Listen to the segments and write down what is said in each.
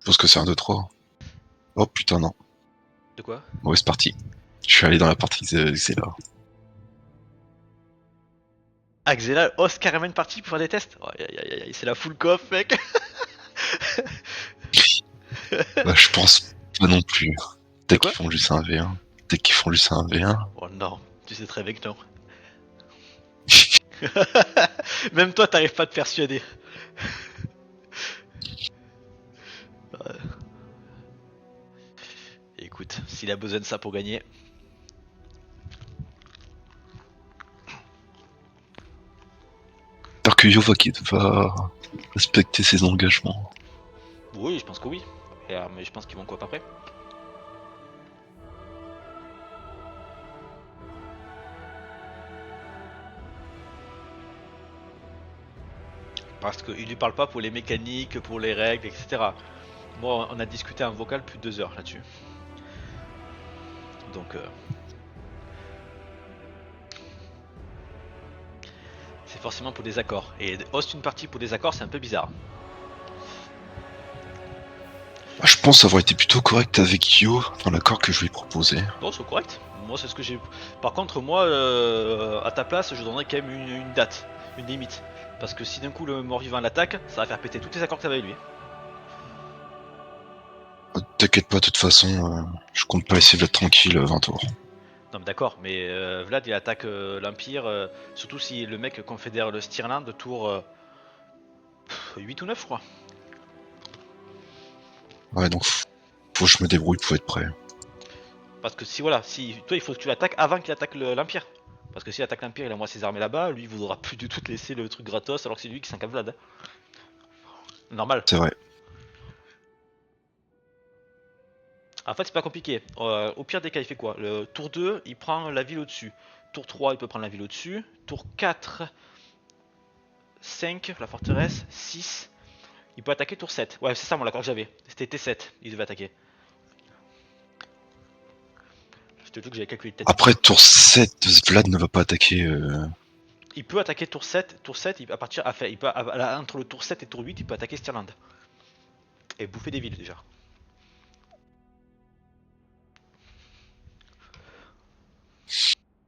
pense que c'est un 2-3. Oh putain, non. De quoi? Mauvaise partie. Je suis allé dans la partie Xela. Ah, Xela ose carrément une partie pour faire des tests? Oh, c'est la full coff, mec. Bah, je pense pas non plus. De Peut-être qu'ils quoi? font juste un V1. Peut-être qu'ils font juste un V1. Oh non, tu sais très bien que non. Même toi, t'arrives pas à te persuader. Écoute, s'il a besoin de ça pour gagner. Alors que Yo va respecter ses engagements. Oui, je pense que oui. Mais je pense qu'ils vont quoi après. Parce qu'il lui parle pas pour les mécaniques, pour les règles, etc. Moi, on a discuté en vocal plus de 2 heures là-dessus. Donc, c'est forcément pour des accords. Et host une partie pour des accords, c'est un peu bizarre. Ah, je pense avoir été plutôt correct avec Yo dans l'accord que je lui ai proposé. Non, c'est correct. Moi, c'est ce que j'ai. Par contre, moi, à ta place, je donnerais quand même une date, une limite. Parce que si d'un coup le mort-vivant l'attaque, ça va faire péter tous les accords que t'avais avec lui. T'inquiète pas, de toute façon, je compte pas essayer d'être tranquille 20 tours. Non, mais d'accord, mais Vlad il attaque l'Empire, surtout si le mec confédère le Stirland de tour 8 ou 9, je crois. Ouais, donc faut que je me débrouille pour être prêt. Parce que si voilà, si toi il faut que tu l'attaques avant qu'il attaque l'Empire. Parce que s'il attaque l'Empire, il a moi ses armées là-bas, lui il voudra plus du tout te laisser le truc gratos alors que c'est lui qui s'incarne Vlad. Normal. C'est vrai. En fait, c'est pas compliqué. Au pire des cas, il fait quoi? Le tour 2, il prend la ville au-dessus. Tour 3, il peut prendre la ville au-dessus. Tour 4, 5, la forteresse. 6, il peut attaquer tour 7. Ouais, c'est ça mon accord que j'avais. C'était T7, il devait attaquer. Je te dis que j'avais calculé de tête. Après, tour 7, Vlad ne va pas attaquer. Il peut attaquer tour 7. Tour 7, il, à partir, enfin, il peut, entre le tour 7 et tour 8, il peut attaquer Stirland. Et bouffer des villes déjà.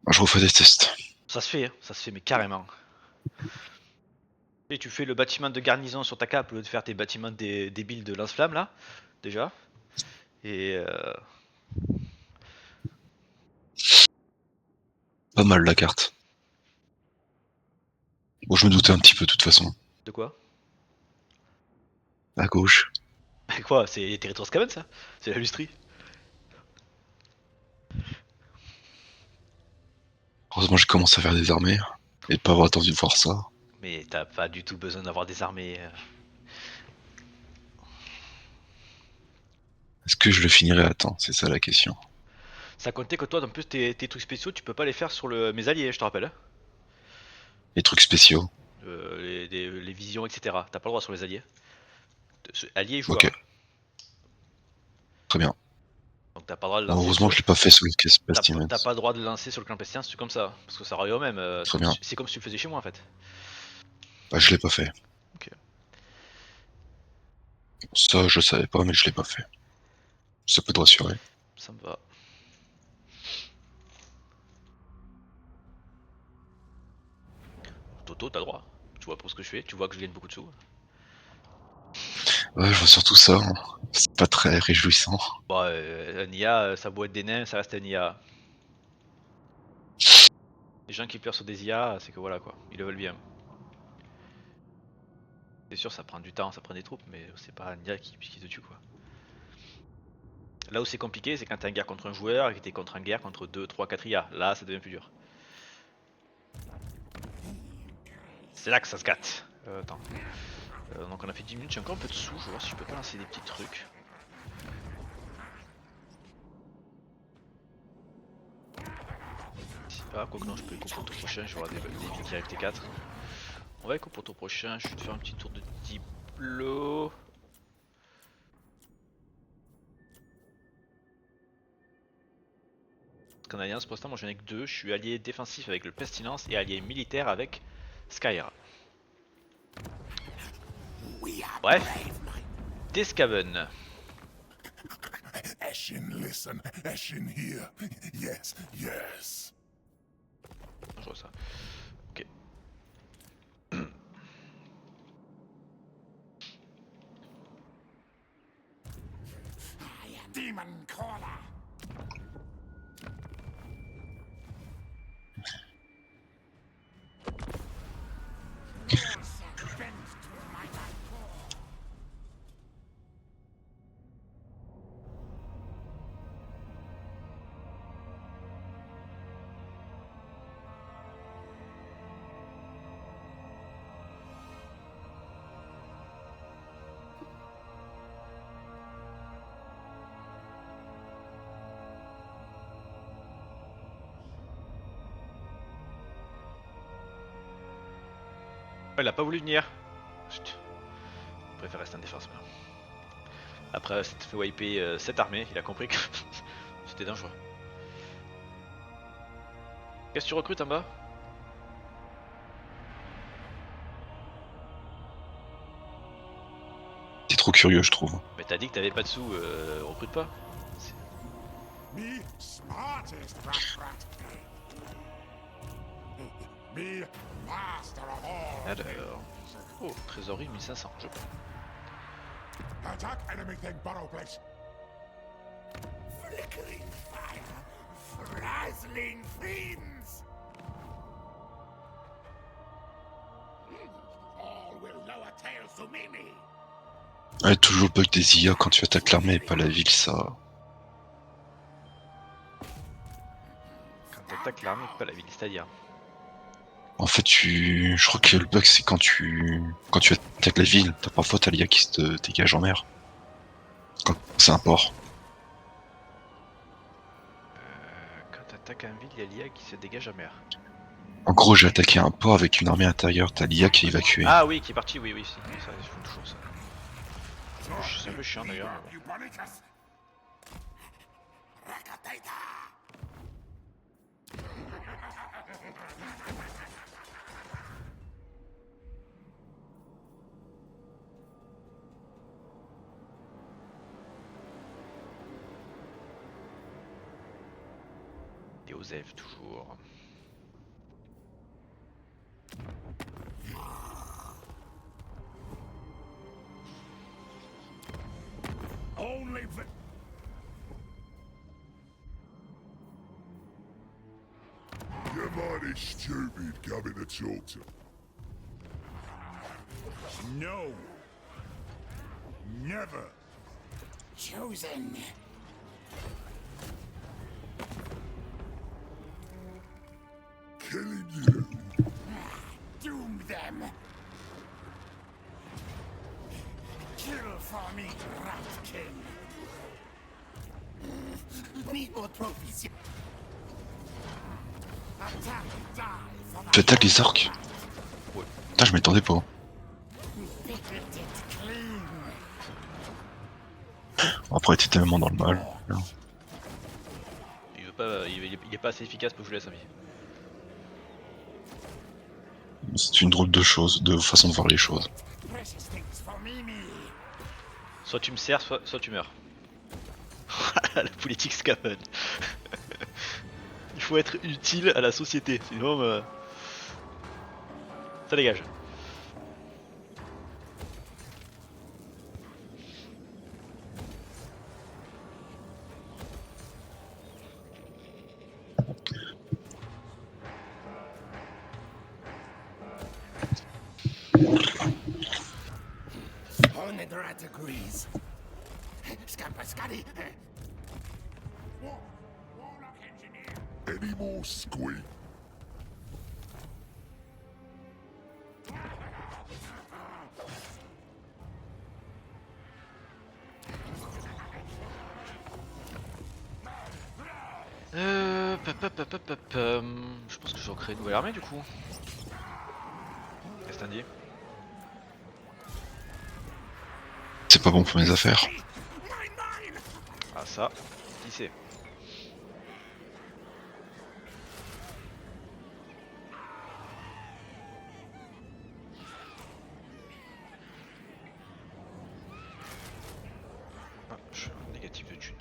Je refais des tests. Ça se fait, hein, ça se fait, mais carrément. Et tu fais le bâtiment de garnison sur ta cape au lieu de faire tes bâtiments débiles de lance-flamme là, déjà. Et Pas mal la carte. Bon, je me doutais un petit peu de toute façon. de quoi? À gauche. Mais quoi? C'est Territoire Scaven ça? C'est la lustrie? Heureusement, j'ai commencé à faire des armées. Et de pas avoir attendu de voir ça. Mais t'as pas du tout besoin d'avoir des armées. Est-ce que je le finirai à temps? C'est ça la question. Ça comptait que toi, en plus, tes trucs spéciaux, tu peux pas les faire sur mes alliés, je te rappelle. Hein. Les trucs spéciaux. Les visions, etc. T'as pas le droit sur les alliés. Alliés et joueurs. Ok, très bien. Donc t'as pas le droit de Alors, lancer heureusement sur. que je l'ai pas fait sur le caisse Bastiments. T'as pas le droit de lancer sur le clan Pestien, c'est comme ça. Parce que ça revient au même. Très bien. C'est comme si tu le faisais chez moi en fait. Bah, je l'ai pas fait. Ok. Ça, je savais pas, mais je l'ai pas fait. Ça peut te rassurer. Ça me va. Toto, t'as le droit. Tu vois pour ce que je fais, tu vois que je gagne beaucoup de sous. Ouais, je vois surtout ça. Hein. C'est pas très réjouissant. Bon, un IA, ça doit être des nains, ça reste un IA. Les gens qui pleurent sur des IA, c'est que voilà quoi, ils le veulent bien. C'est sûr, ça prend du temps, ça prend des troupes, mais c'est pas un IA qui te tue quoi. Là où c'est compliqué, c'est quand t'es en guerre contre un joueur et que t'es contre un guerre contre 2, 3, 4 IA. Là, ça devient plus dur. C'est là que ça se gâte. Attends. Donc on a fait 10 minutes, j'ai encore un peu de sous, je vais voir si je peux pas lancer des petits trucs. Ah, quoi que non, je peux éco pour le tour prochain, je vais avoir des villes direct T4. On va éco pour le tour prochain, je vais te faire un petit tour de diplo. Parce qu'en alliance, pour l'instant, moi j'en ai que 2. Je suis allié défensif avec le Pestilence et allié militaire avec Skyra. Bref, Descaven. Eshin, listen. Eshin here. Yes, yes. Je vois ça. Ok. Demon caller. Oh, il a pas voulu venir. Chut. Je préfère rester en défense maintenant. Après s'être fait wiper cette armée, il a compris que c'était dangereux. Qu'est-ce que tu recrutes en bas? T'es trop curieux, je trouve. Mais t'as dit que t'avais pas de sous, recrute pas. Me smartest rat. Me master of all. Alors. Oh, trésorerie 1500, je prends. Attack enemy thing burrow place. Flickering fire. Frazzling fiends. All will lower tails to Mimi. Ouais, toujours le bug des IA quand tu attaques l'armée et pas la ville, ça. Quand t'attaques l'armée, pas la ville, c'est-à-dire. En fait, je crois que le bug c'est quand tu attaques la ville, parfois t'as l'IA qui se dégage en mer. Quand c'est un port. Quand t'attaques un ville, il y a l'IA qui se dégage à mer. En gros, j'ai attaqué un port avec une armée intérieure, t'as l'IA qui est évacuée. Ah oui, qui est parti, oui, si. Ça, ils font toujours ça. C'est un peu chiant d'ailleurs. You bonitas. Rakataita. Et aux elfes toujours. Only You're mighty stupid coming to talk to. No. Never. Chosen. Killing you. Doom them. Kill for me, Rat King. Need more trophies. Attack, die for Tu attaques les orques? Ouais. Putain, je m'attendais pas. Après, t'es tellement dans le mal. Il veut pas, il est pas assez efficace pour que je lui laisse sa vie. C'est une drôle de chose, de façon de voir les choses. Soit tu me sers, soit tu meurs. La politique scapade. Il faut être utile à la société, sinon ça dégage. Only the rat agrees. Scampascadi. Warlock engineer. Any more squeak? Je pense que je vais recréer une nouvelle armée du coup. Qu'est-ce que t'as dit? C'est pas bon pour mes affaires. Ah ça, qui c'est? Ah, je suis en négatif de thunes.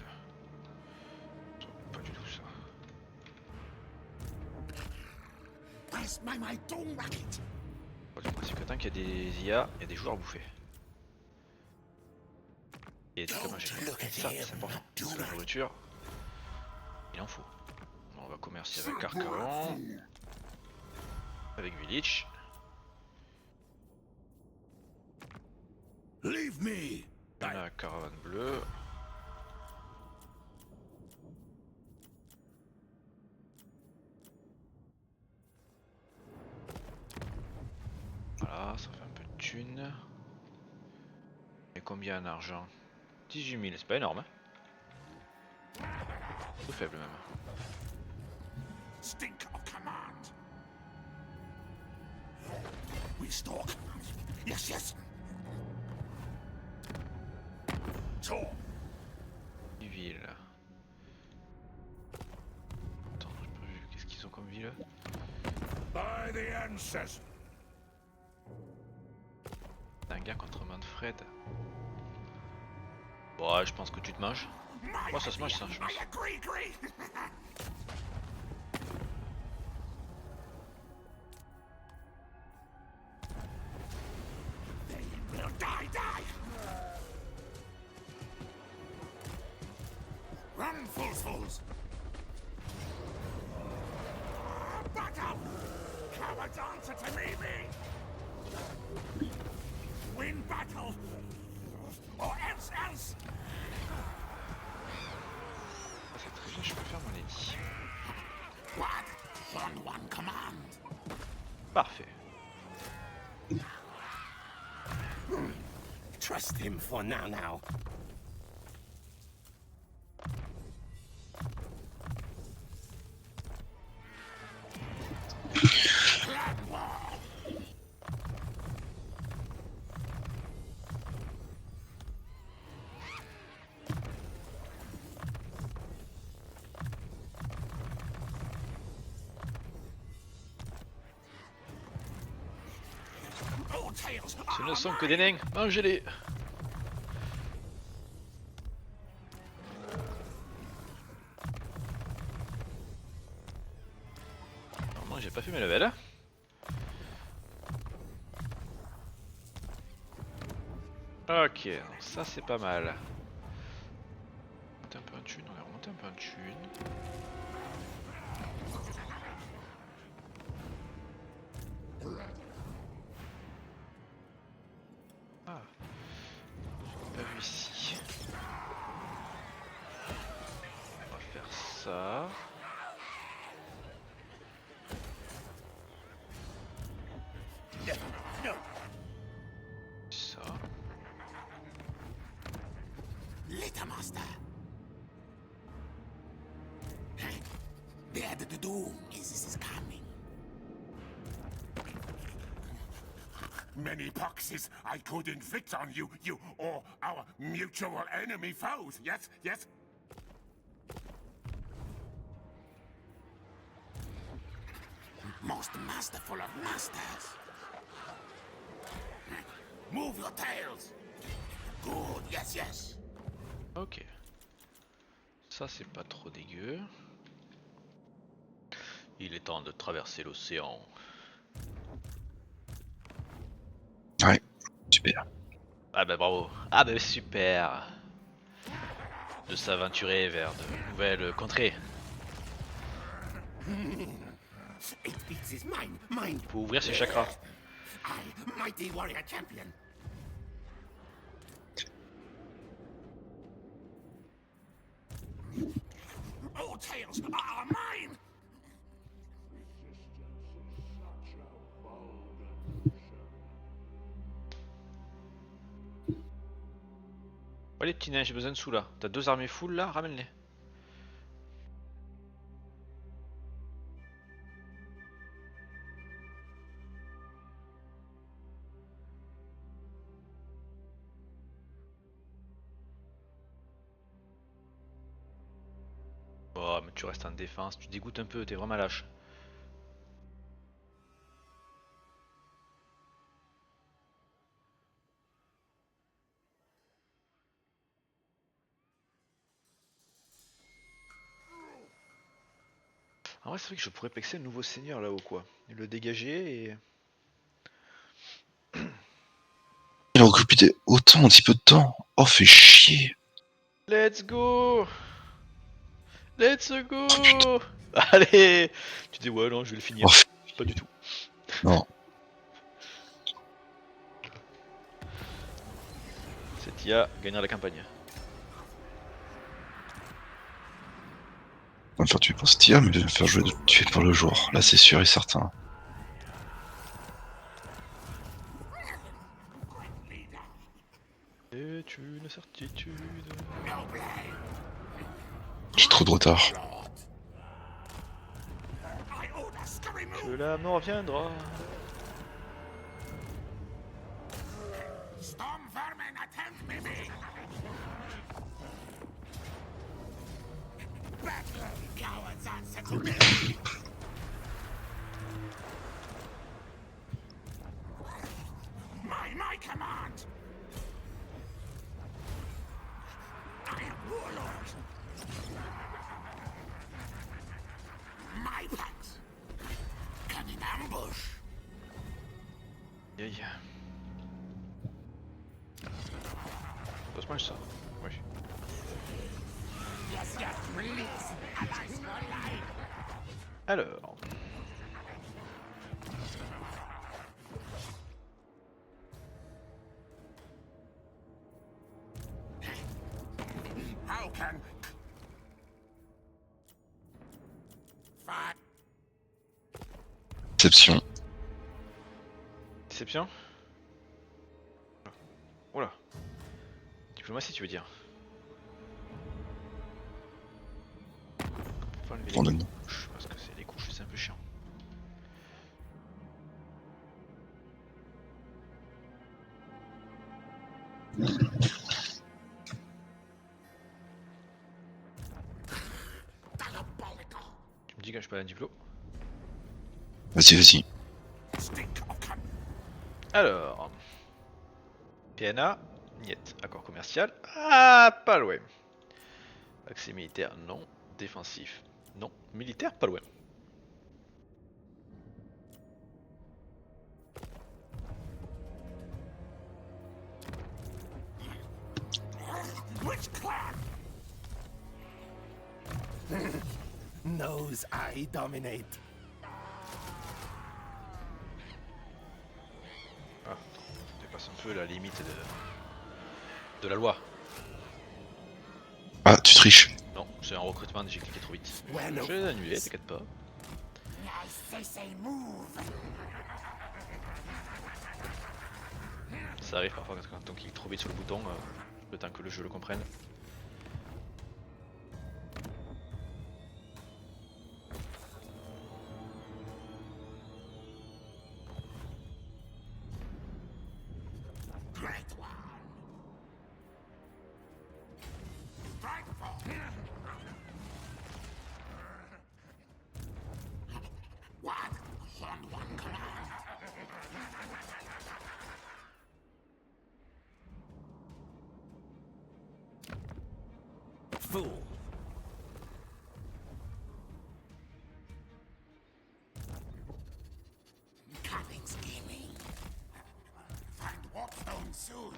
Le principe que tant qu'il y a des IA, il y a des joueurs à bouffer. Et des trucs à manger. Ça, c'est important. Parce que la nourriture, il en faut. On va commercer avec Arcaron. Avec Village. Leave me. On a la caravane bleue. Voilà, ça fait un peu de thunes. Et combien en argent? 18 000, c'est pas énorme, hein. Tout faible même. Stink of command. We stalk. Yes, yes. Talk. Ville. Attends, j'ai pas vu. Qu'est-ce qu'ils ont comme ville? By the ancestors. Un gars contre Manfred. Bon, ouais, je pense que tu te manges. Moi, ça se mange ça, je pense. Run, fools! Back up! Cowards answer to me! Win battle! Or else! Ah, c'est très bien, je peux faire mon edit. What? One command! Parfait. Trust him for now. Ce ne sont que des nains, mangez-les! Normalement j'ai pas fait mes levels. Ok, donc ça c'est pas mal. On va remonter un peu en thune, on va remonter un peu en thune. Ah, pas vu ici. On va faire ça. Ça. Little master. The doom is coming. Many poxes I could inflict on you or our mutual enemy foes. Yes? Most masterful of masters. Move your tails. Good, yes. Ok. Ça c'est pas trop dégueu. Il est temps de traverser l'océan. Ouais, super. Ah bah bravo. Ah bah super. De s'aventurer vers de nouvelles contrées. It beats his mind. Faut ouvrir ses chakras. I, mighty warrior champion. All tales are mine. Oh les petits nains, j'ai besoin de sous là. T'as 2 armées full là, ramène-les. Oh mais tu restes en défense, tu dégoûtes un peu, t'es vraiment lâche. Ah vrai, c'est vrai que je pourrais pexer un nouveau seigneur là-haut, quoi. Et le dégager et. Il a occupé autant un petit peu de temps. Oh, fait chier. Let's go! Let's Oh putain. go! Allez! Tu dis, ouais, non, je vais le finir. Oh, Pas du tout. non. Cette IA gagnera la campagne. Va me faire tuer par Stia, mais va me faire tuer par le jour. Là, c'est sûr et certain. C'est une certitude. J'ai trop de retard. I order scurry Que move. la mort viendra. Storm vermin attempt me. Battle, cowards answer to me. My command. I am warlord. My packs. Come in ambush. Aïe. Ça se mange ça. Ouais. Yes, yes, release. Allies for life. Alors. How can... Fat. Déception. Déception. Oula. Diplomatie, tu veux dire. Faut enlever les Abandonne. couches, parce que c'est les couches, c'est un peu chiant. Diabolical. Tu me dis que je peux aller un diplôme. Vas-y, vas-y. Stick of can... Alors. PNA, niet. Accord commercial. Ah, pas loin. Accès militaire, non. Défensif, non. Militaire, pas loin. Which clan? Knows I dominate. Ah, on dépasse un peu la limite de la loi. Ah, tu triches. Non, c'est un recrutement, j'ai cliqué trop vite. Well, Je vais les annuler, t'inquiète pas. I say move. Ça arrive parfois quand on clique trop vite sur le bouton, le temps que le jeu le comprenne. Great one. Strike for... What? On one command. Fool. Cunning scheming. Find Warpstone soon.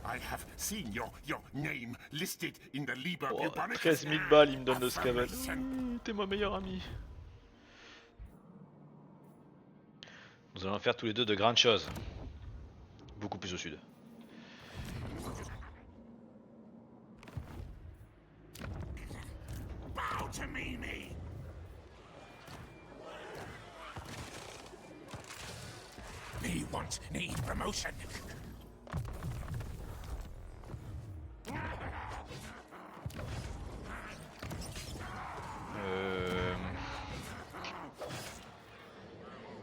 I have seen your name listed in the Liber Oh, Bubonicus. 13 000 balles, il me donne le scavel. Affirmation. T'es mon meilleur ami. Nous allons faire tous les deux de grandes choses. Beaucoup plus au sud. Bow to me. Me want need promotion.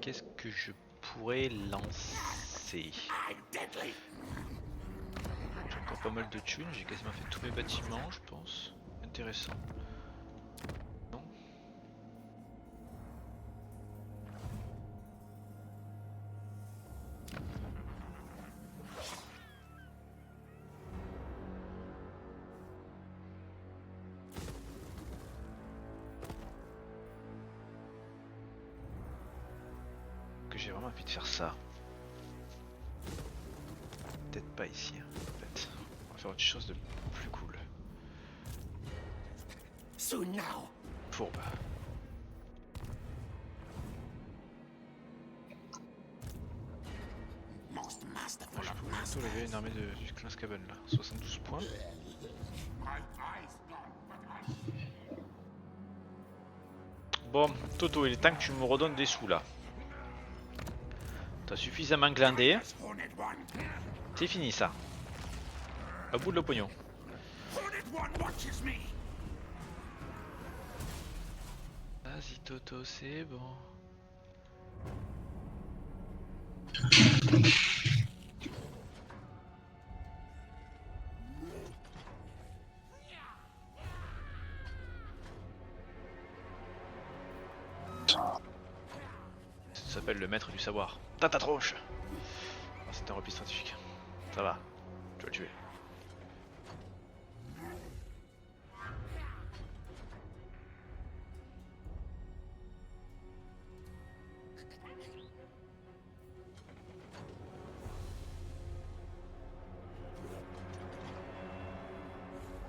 Qu'est-ce que je pourrais lancer? I'm deadly. J'ai encore pas mal de thunes, j'ai quasiment fait tous mes bâtiments, je pense. Intéressant. Non. que j'ai vraiment envie de faire ça? Peut-être pas ici, hein, en fait. On va faire autre chose de plus cool. Soon now. Fourbe. Most masterful Je of peux bientôt masters. lever une armée du clan Skaven là. 72 points. My eyes gone, but I... Bon, Toto, il est temps que tu me redonnes des sous là. T'as suffisamment glandé. Has Hornet One. C'est fini ça. À bout de le pognon. Hornet One watches me. Vas-y Toto, c'est bon. Ça s'appelle le maître du savoir. T'as ta tronche. Ah, c'est un repli stratégique. Ça va, tu vas le tuer.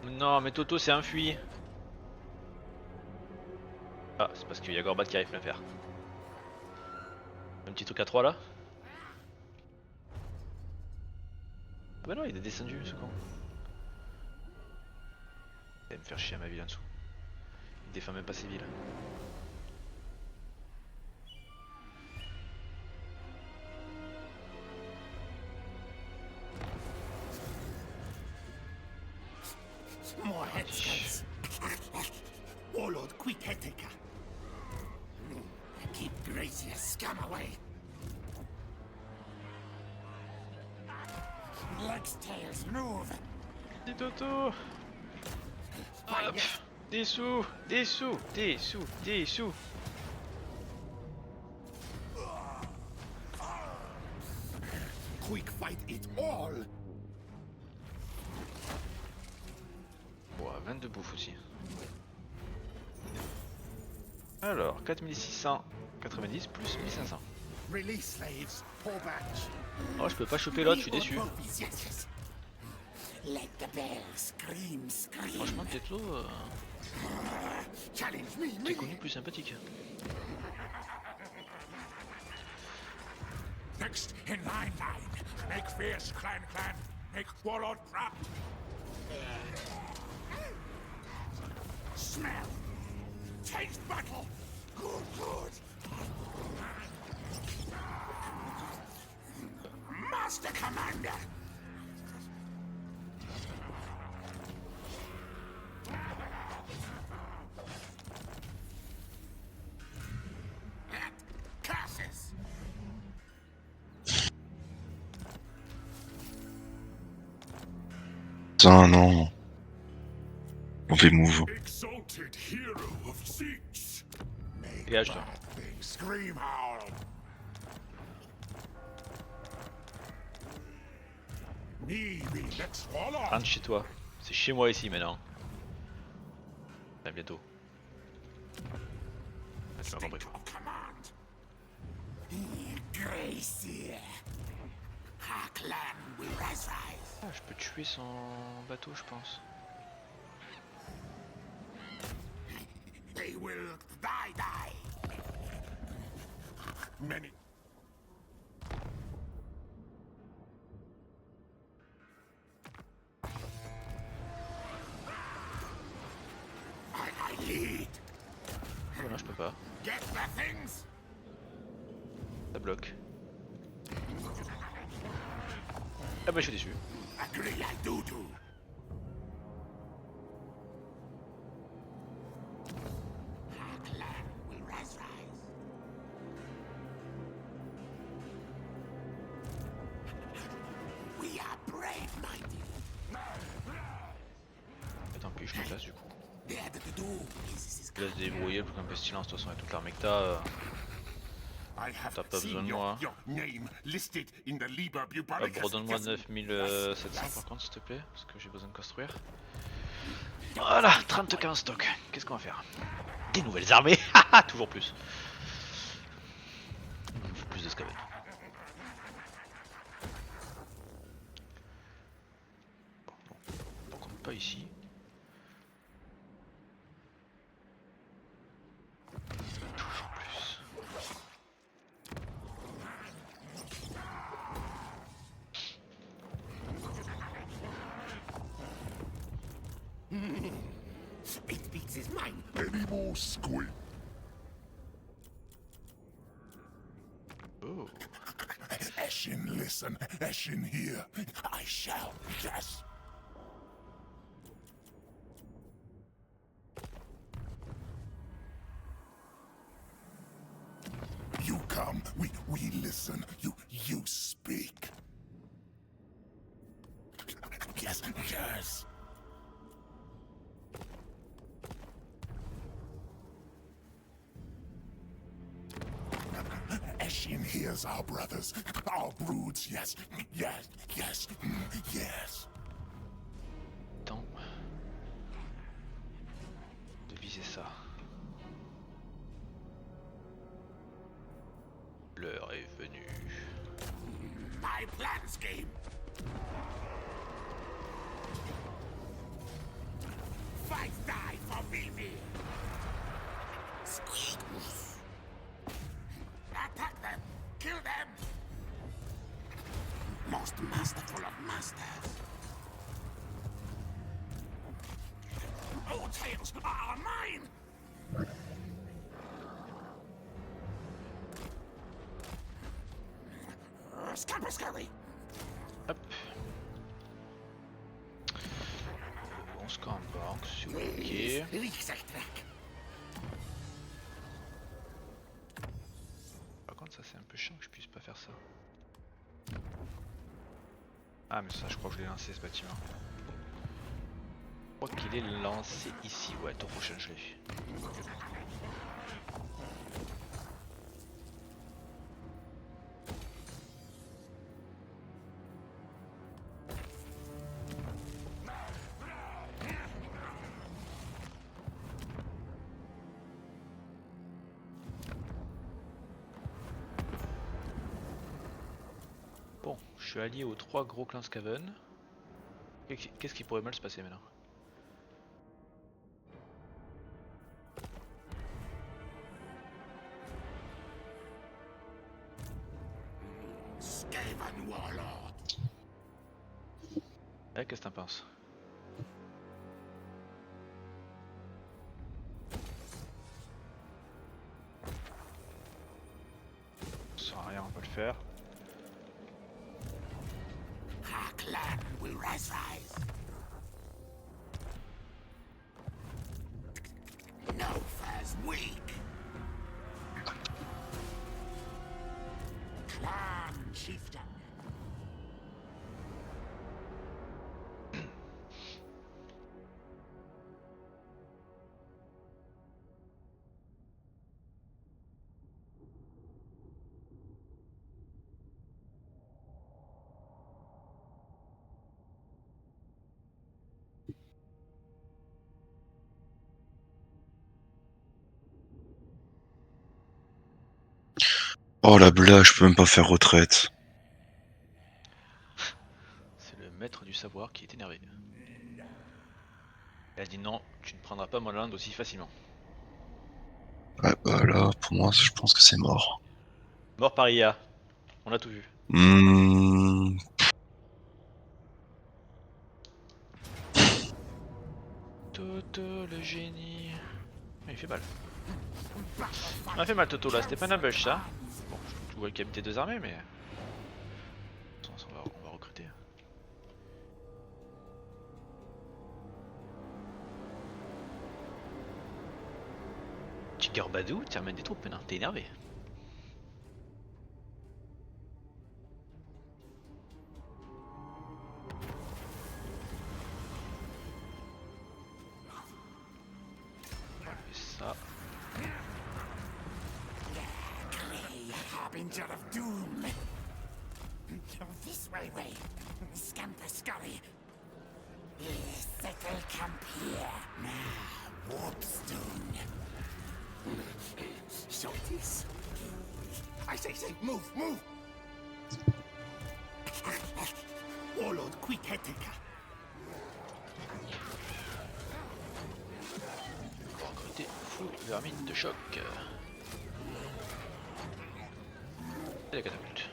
Non mais Toto s'est enfui. Ah c'est parce qu'il y a Gorbat qui arrive à le faire. Un petit truc à 3 là. Ah bah non il est descendu ce con. Il va me faire chier à ma ville en dessous. Il défend même pas ses villes. More headscans. Warlord Quick-Headtaker. Keep Gracious scum away. Legs, tails, move. Petit Toto. Hop. Des sous, des sous, des sous, des sous. Quick fight it all. Bon, 22 bouffes aussi. Alors, 4690 plus 1500. Release slaves. Pull back. Oh, je peux pas choper l'autre, je suis déçu. Yes, yes. Let the bells scream, scream. Franchement, peut-être l'eau, Challenge me, t'es me. connu plus sympathique. Next in line. Make fierce clan. Make warlord proud. Smell. Taste battle. Good. Master Commander. Curses. Putain, non. Mauvais move. Exalted hero of Zeus. Dégage toi. Scream howl. Me the next warlord. Rentre chez toi. C'est chez moi ici maintenant. À bientôt. Ah, tu m'as compris. Of command. Gracie. Our clan will rise. Ah, je peux tuer son bateau, je pense. They will die. Many. I lead. Oh non, je peux pas. Get the things. Ça bloque. Ah bah je suis déçu. Agree, I do. Our clan will rise. We are brave, mighty. Et tant pis, je te place du coup. They had to do. Je laisse débrouiller pour qu'un pestilence, de toute façon, avec toute l'armée que t'as. I have T'as pas seen besoin de moi. your name listed in the Liber Hop, Bubaricus. redonne-moi 9700 par contre, s'il te plaît, parce que j'ai besoin de construire. Voilà, 30 en stock. Qu'est-ce qu'on va faire? Des nouvelles armées. Toujours plus. Il me faut plus de scavens. ici. Toujours plus. It beats his mind. Any more squid? Oh. Eshin, listen. Eshin, here. I shall. Yes. You come. We listen. You speak. Yes, yes. Eshin hears our brothers, our broods. Yes, yes, yes, yes. Temps de viser ça. L'heure est venue. My plan scheme. Fight die for Vivi. Squeaks. Attack them. Kill them. Most masterful of masters. All tales are mine. Scamperscurry. Hop. On se campe banque, c'est ok. Par contre ça c'est un peu chiant que je puisse pas faire ça. Ah mais ça je crois que je l'ai lancé ce bâtiment. Je crois qu'il est lancé ici, ouais, tour prochain je l'ai. Bon, je suis allié aux 3 gros clans Skaven. Qu'est-ce qui pourrait mal se passer maintenant? Skaven warlord. Eh, qu'est-ce que t'en penses? Sans rien, on peut le faire. Our clan will rise. No first weak. Clan chieftain. Oh la blague, je peux même pas faire retraite. C'est le maître du savoir qui est énervé. Elle a dit non, tu ne prendras pas mon land aussi facilement. Ouais bah là, pour moi, je pense que c'est mort. Mort par IA, on a tout vu. Toto le génie. Ah, il fait mal. On a fait mal Toto là, c'était pas un ambush ça. Bon, tu vois qu'il y a tes 2 armées mais... On va recruter. Tigger Badou, tu ramènes des troupes maintenant, t'es énervé. Ça. Harbinger of doom. This way. Scamperscurry. Settle camp here. Now, Warpstone. So it is. I say, move. Warlord, quick head taker. Vermine de choc. Et la catapulte.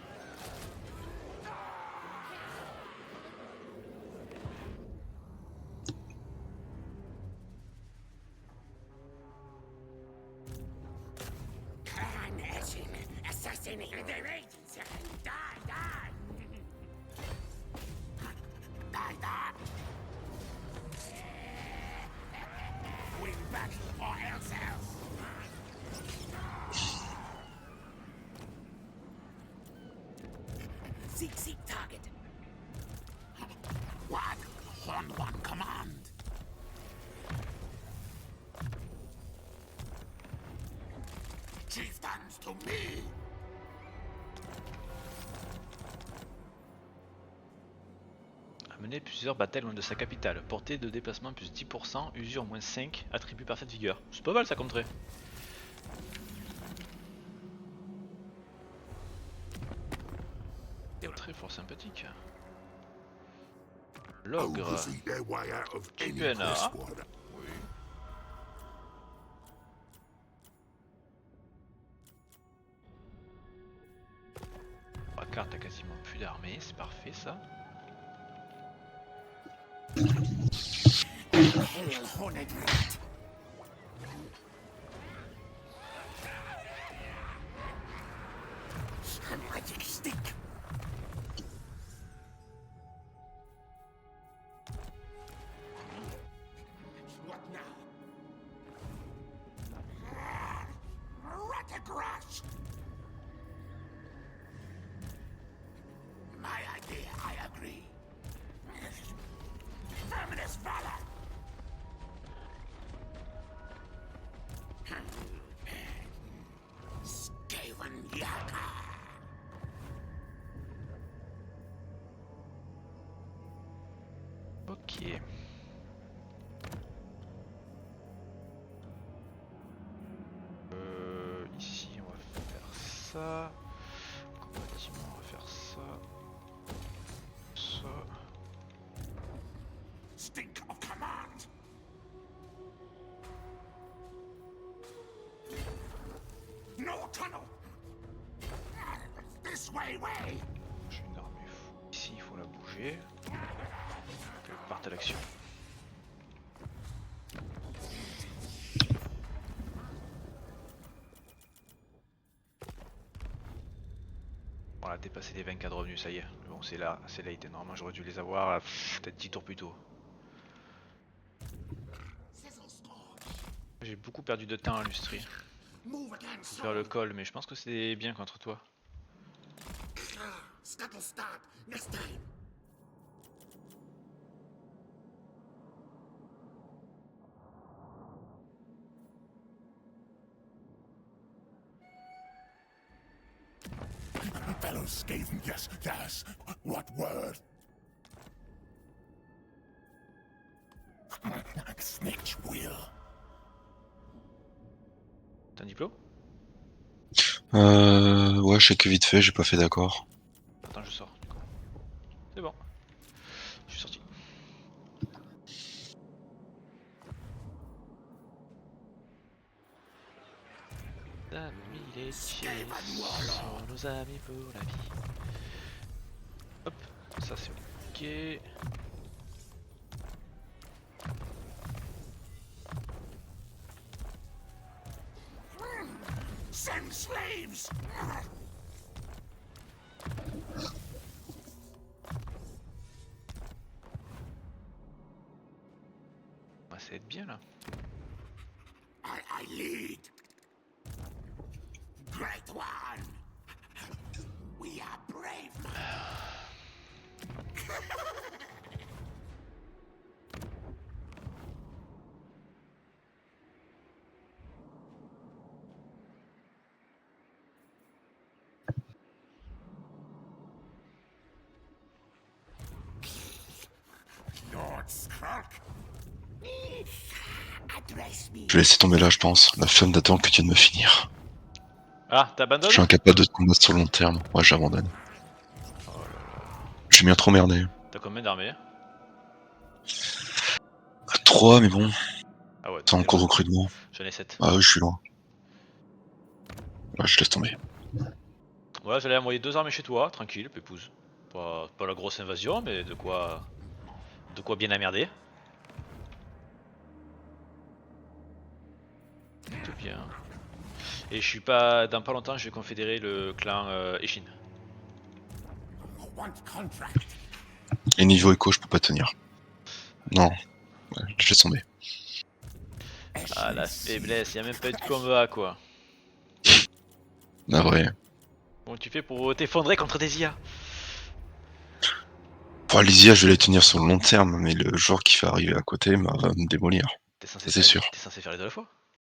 Carnation, assassinating their agents. Die, die. Die, die. Win battle or else else. Seek target. What? On one command. Chieftains to me. Amener plusieurs batailles loin de sa capitale. Portée de déplacement plus 10%, usure moins 5, attribut parfaite vigueur. C'est pas mal ça comme trait. Très fort sympathique. L'ogre. Oversee their way out of any Chicken, quest hein? water. Oui. La carte a quasiment plus d'armée, c'est parfait ça. Hail, horned rat. A magic stick. What now? Rattergrass. My idea, I agree. Terminus valor. Skaven Yaka. Ok. Ici on va faire ça. Bâtiment on va faire ça. Ça. Stink of command. No tunnel. This way. J'ai une armée fou. Ici il faut la bouger. Elle parte à l'action. Voilà, dépassé les 24 revenus, ça y est. Bon, c'est là, été. Normalement, j'aurais dû les avoir peut-être 10 tours plus tôt. J'ai beaucoup perdu de temps à l'industrie. Move again, Faire le col, mais je pense que c'est bien contre toi. Scuttle start. Next time. Fellow Skaven, yes, yes. What word? Snitch will. T'as un diplôme? Ouais, je sais que vite fait, j'ai pas fait d'accord. Attends, je sors. C'est bon. Je suis sorti. Amis les chiens sont nos amis pour la vie. Hop, ça c'est ok. Send slaves. On va essayer de bien là. I lead. Great one. We are brave men. Lord Skrulk. Address me. Je vais laisser tomber là, je pense. La flamme d'attente que tu viens de me finir. Ah, Je t'abandonnes? suis incapable de te combattre sur le long terme. Ouais, j'abandonne. Je suis bien trop merdé. T'as combien d'armées? 3, mais bon. Ah ouais, C'est en cours de recrutement. j'en ai 7. Ah oui, je suis loin. Ouais, je laisse tomber. Voilà, j'allais envoyer 2 armées chez toi, tranquille, pépouze. Pas la grosse invasion, mais de quoi bien emmerder. Tout bien. Et je suis pas. Dans pas longtemps, je vais confédérer le clan Eshin. Want contract. Et niveau écho, je peux pas tenir. Non, ouais, je laisse tomber. Ah la faiblesse, y'a même pas eu de combat quoi. Ah vrai. Comment tu fais pour t'effondrer contre des IA? Pour Alysia, je vais les tenir sur le long terme, mais le joueur qui va arriver à côté va me démolir. T'es censé, C'est sûr. t'es censé faire les deux à la fois?